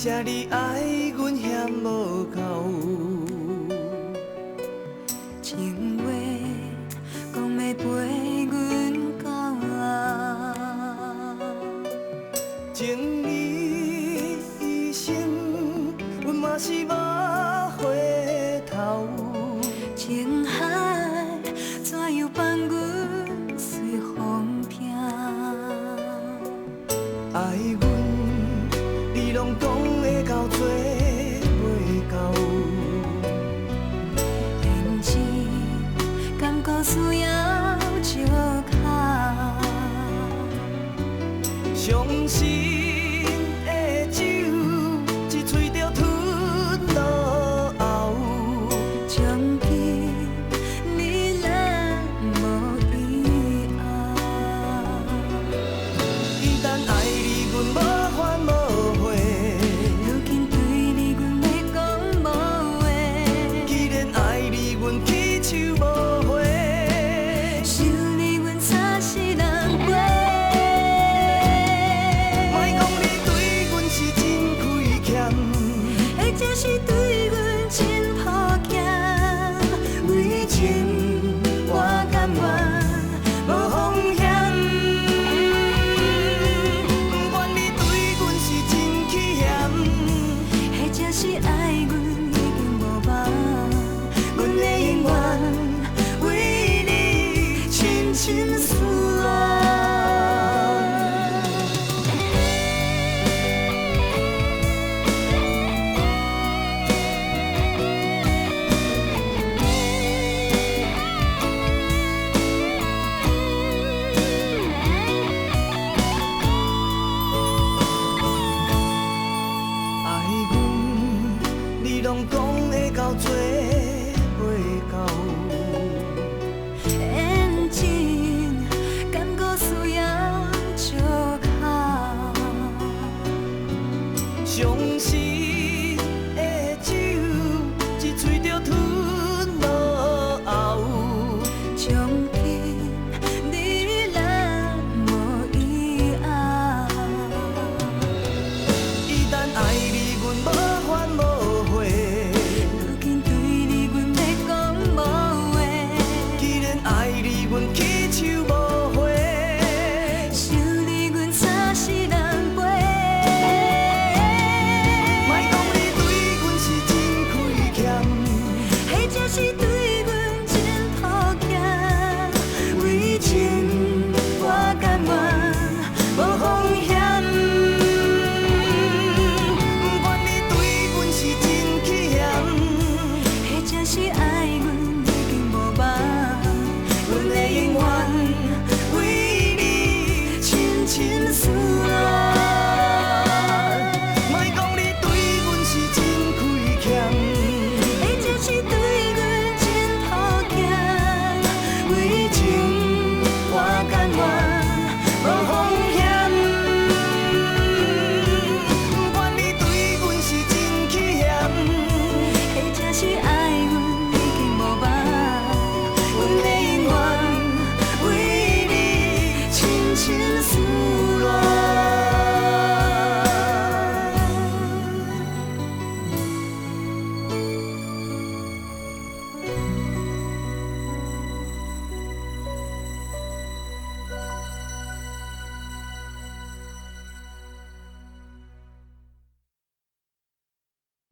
啥你爱阮嫌无够？情话讲要陪阮到老，情义一生，阮嘛是无回头。情海怎样放阮随风飘？爱阮，你拢讲会到做袂到。现实敢搁需要借口？伤心的酒，一喙就吞落喉。将记你咱无以后。一旦爱你，阮无怨无悔。如今对你，阮要讲无话。既然爱你，阮去手无回。想你，阮差是人过。莫讲你对阮是真亏欠，或者是对阮真抱歉。为情我甘愿无风险。不管你对阮是真气嫌，或者是爱阮已经无望，阮会永远为你深深思念。爱阮，你拢讲会到做袂到。现情敢搁需要借口？伤心